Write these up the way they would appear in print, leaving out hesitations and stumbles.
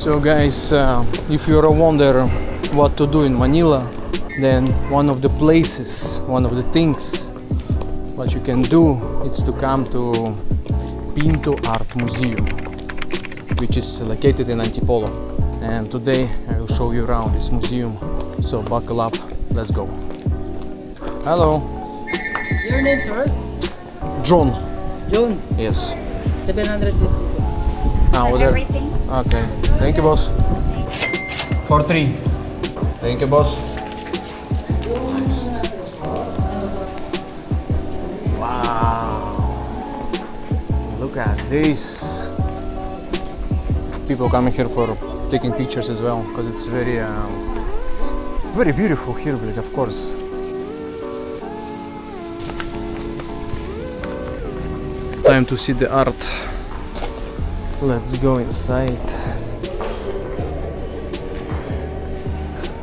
So guys, if you wonder what to do in Manila, then one of the places, one of the things what you can do is to come to Pinto Art Museum, which is located in Antipolo. And today I will show you around this museum, so buckle up, let's go. Hello. Your name, sir? John. John. Yes. 750. There. Everything. Okay. Thank you, boss. For 3. Thank you, boss. Nice. Wow. Look at this. People coming here for taking pictures as well, because it's very, very beautiful here, but of course. Time to see the art. Let's go inside.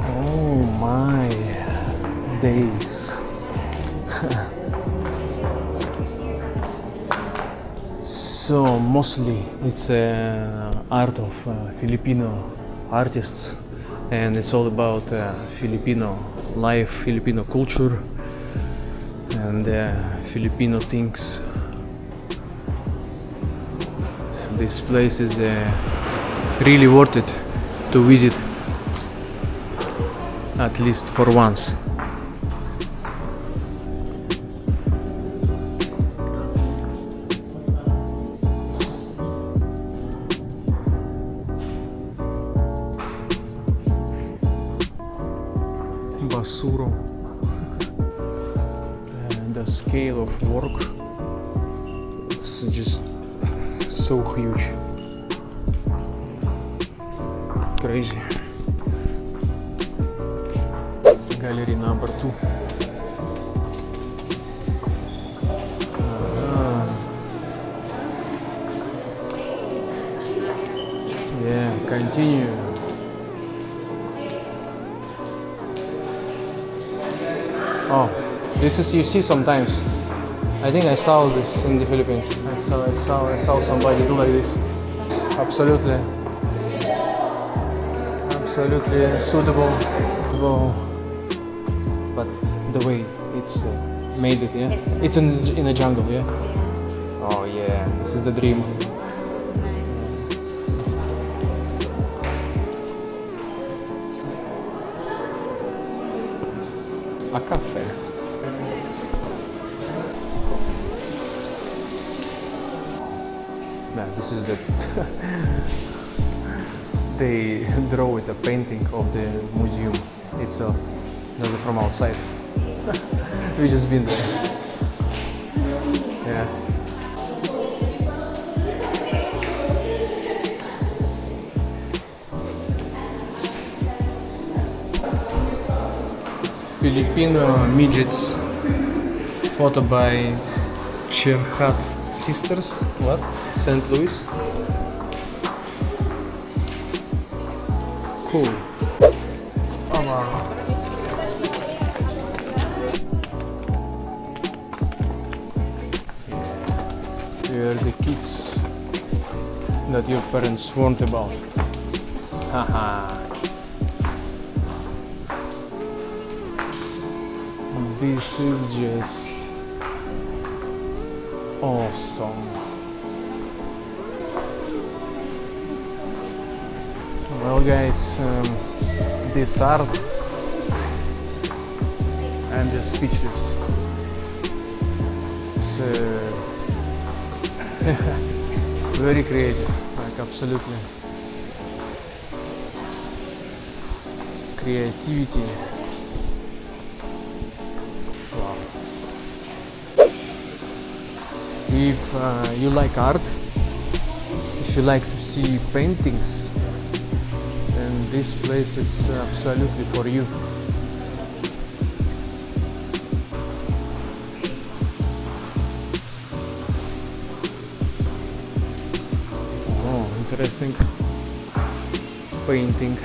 Oh my days. So mostly it's art of Filipino artists, and it's all about Filipino life, Filipino culture, and Filipino things. This place is really worth it to visit, at least for once. Basuro. And the scale of work, it's just so huge, crazy. Gallery number 2. Yeah, continue. Oh, this is, you see sometimes. I think I saw this in the Philippines. I saw somebody do like this. Absolutely suitable. But the way it's made it, yeah. It's in a jungle, yeah. Oh yeah, this is the dream. A cafe. This is the they draw with a painting of the museum itself. That's from outside. We just been there. Yeah. Filipino midgets. Photo by Cherhat Sisters. What? St. Louis. Cool. Oh wow. Here are the kids that your parents warned about. Haha. This is just awesome. Well guys, this art, I'm just speechless. It's very creative, like absolutely. Creativity. Wow. If you like art, if you like to see paintings, then this place it's absolutely for you. Oh, interesting painting.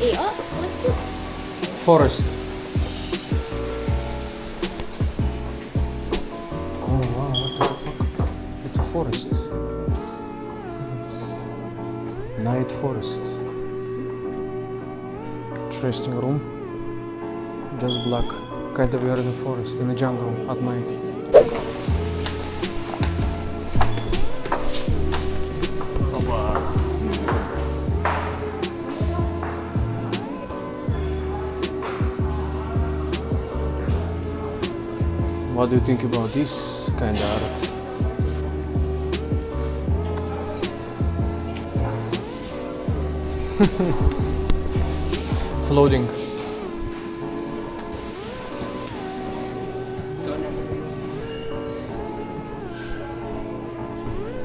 Hey, oh, what's this? Forest. Oh wow, what the fuck? It's a forest. Night forest. Interesting room. Just black. Kind of weird in the forest, in the jungle at night. What do you think about this kind of art? Floating.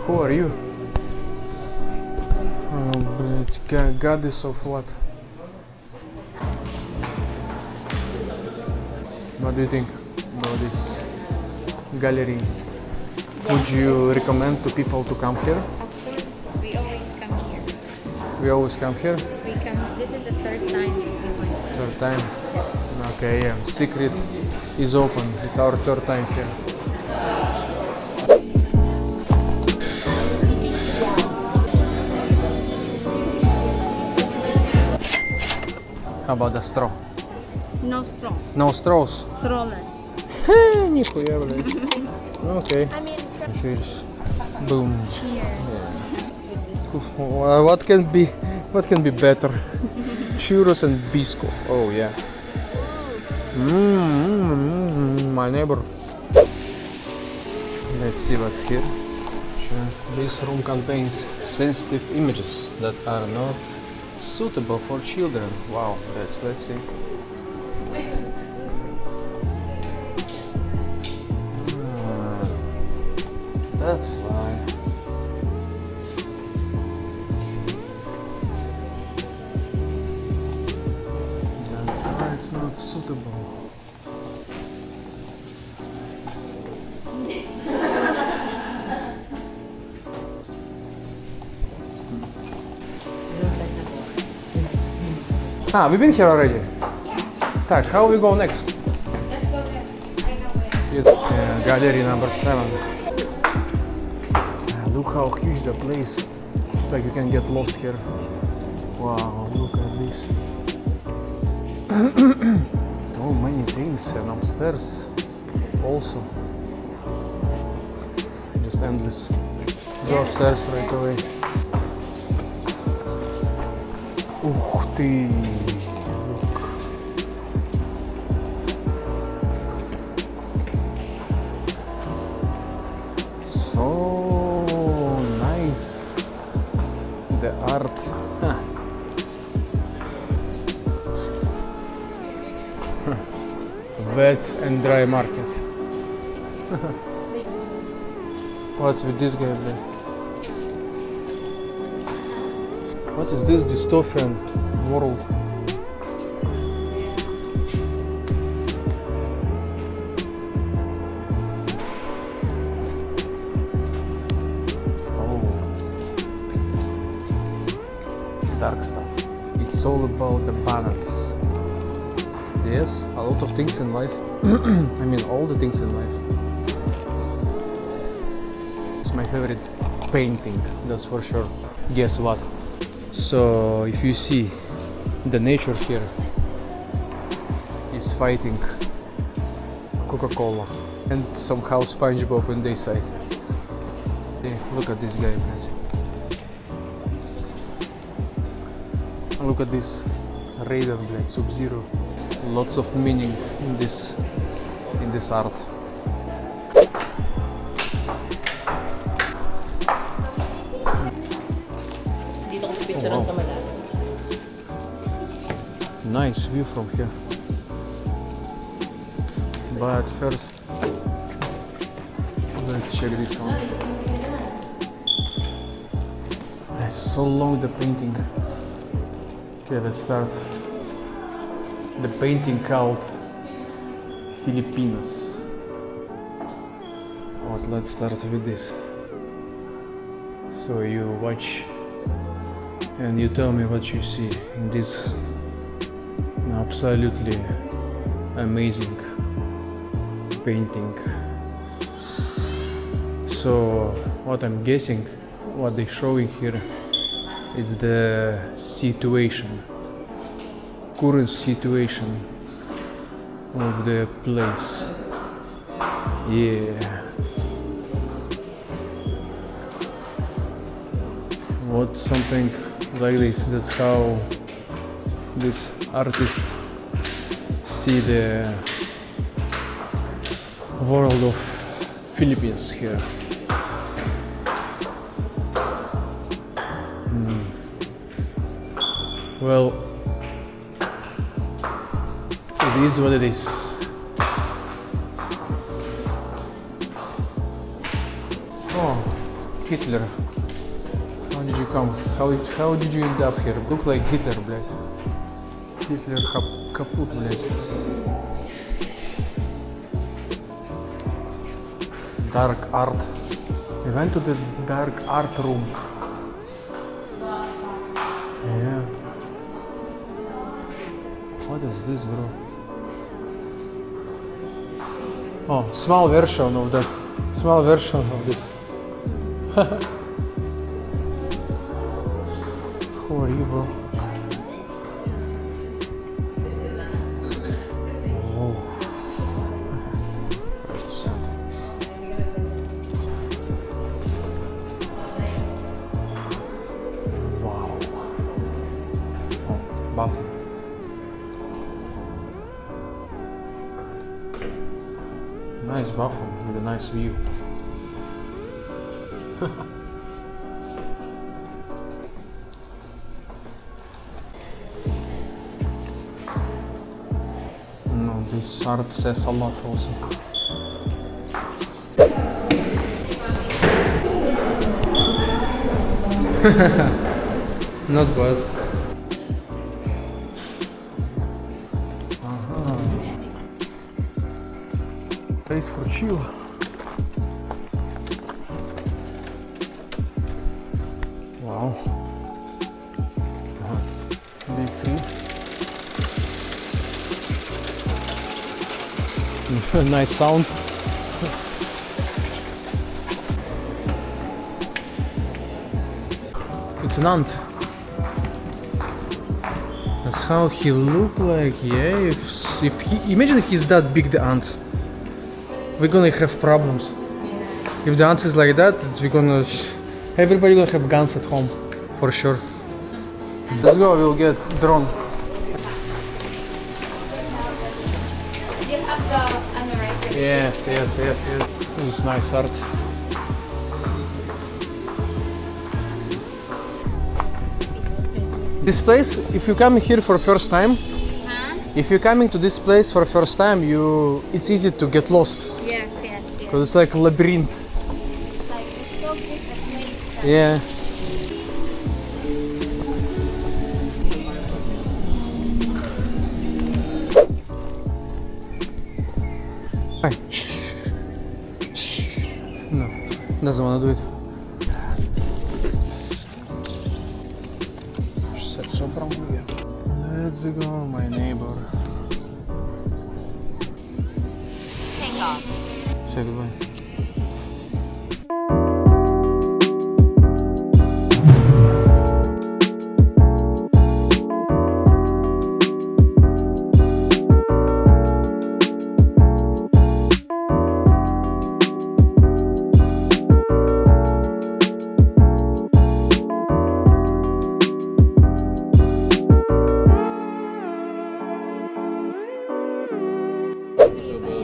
Who are you? Goddess of what? What do you think about this gallery? Would you recommend to people to come here? Of course, we always come here. We always come here. We come. This is the third time we went. Third time. Okay, yeah. Secret is open. It's our third time here. How about the straw? No straw. No straws. Strawless. Нихуя, блядь. Okay. I mean, Cheers. Boom. cheers. What can be better? Churros and bisco. Oh yeah. My neighbor. Let's see what's here. Sure. This room contains sensitive images that are not suitable for children. Wow. Let's see. That's why. That's why it's not suitable. We've been here already. Так, how we go next? Let's go there. I know where. Gallery number 7. Look how huge the place. It's like you can get lost here. Wow, look at this. Oh, many things, and upstairs also. Just endless. Go upstairs right away. Ух ты! Look. So nice. The art. Wet and dry market. What's with this guy, man? What is this dystopian world? Oh, dark stuff. It's all about the balance. Yes, a lot of things in life. I mean, all the things in life. It's my favorite painting, that's for sure. Guess what? So, if you see, the nature here is fighting Coca-Cola and somehow SpongeBob on their side. Yeah, look at this guy, guys. Look at this. It's Raiden, блядь, Sub-Zero. Lots of meaning in this art. Dito ko picturean wow. sa malalim. Nice view from here. But first, let's check this one. It's so long, the painting. Okay, let's start. The painting called Filipinas. What? Let's start with this. So you watch and you tell me what you see in this Absolutely amazing painting. So what I'm guessing, what they're showing here is the situation, current situation of the place. Yeah. What something like this. That's how this artist see the world of Philippines here. Well, it is what it is. Oh, Hitler. How did you come? How did you end up here? Look like Hitler, блядь. Hitler капут, блядь. Dark art. We went to the dark art room. Yeah. What is this, bro? Oh, small version of this. Small version of this. How are you, bro? Oh. Wow. Oh, bathroom. Nice bathroom with a nice view. No, this art says a lot also. Not bad. Place for chill. Wow. Big tree. Nice sound. It's an ant. That's how he look like. Yeah, if he imagine if he's that big, the ants, we're gonna have problems. If the ants is like that, everybody gonna have guns at home for sure. Let's go. We'll get drone. You have the right. Yes. This is nice art. This place, if you come here for first time, if you're coming to this place for first time, it's easy to get lost. Yes. Because it's like a labyrinth. Like it's so big the place. Yeah. Hey. Shh. No, doesn't want to do it. Let's go, my neighbor. Take off. Say goodbye.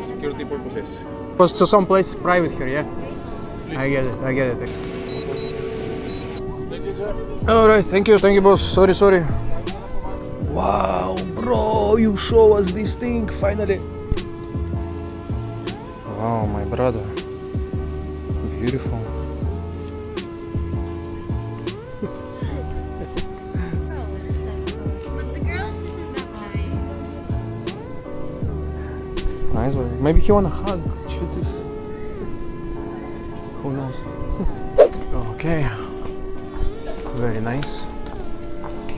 Security purposes. Was to some place private here, yeah? I get it. Alright, thank you boss. Sorry. Wow, bro, you show us this thing finally. Wow, my brother. Beautiful. But the girls isn't that nice. Nice one. Maybe he wanna hug. Who knows? Okay. Very nice.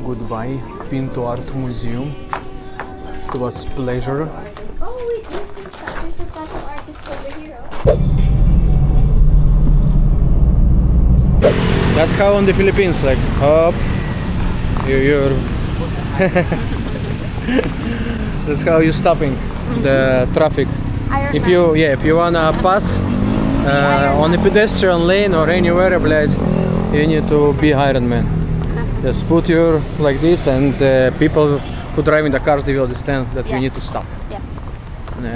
Goodbye, Pinto Art Museum. It was pleasure. Oh wait, there's a tattoo artist over here. That's how on the Philippines, like up, you're that's how you're stopping the traffic. If you wanna pass on a pedestrian lane or anywhere, blядь, you need to be Iron Man. Just put your like this, and people who driving the cars, they will understand that you need to stop. Yeah.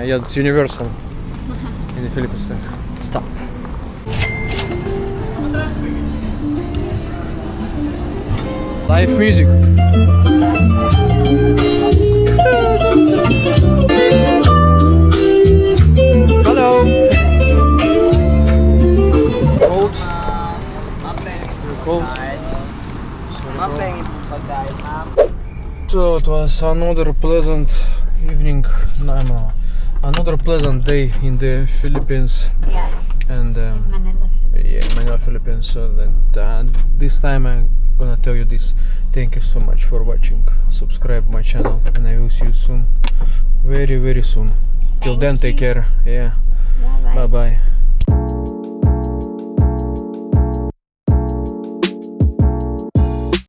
Yeah, it's universal in the Philippines. Stop. Live music. Hello. Cold? You're cold? So it was another pleasant evening, another pleasant day in the Philippines. Yes. And Manila. yeah, Manila, Philippines. So then this time I'm gonna tell you this. Thank you so much for watching. Subscribe my channel, and I will see you soon, very soon. Till then, take care. Yeah. Bye bye. Bye bye.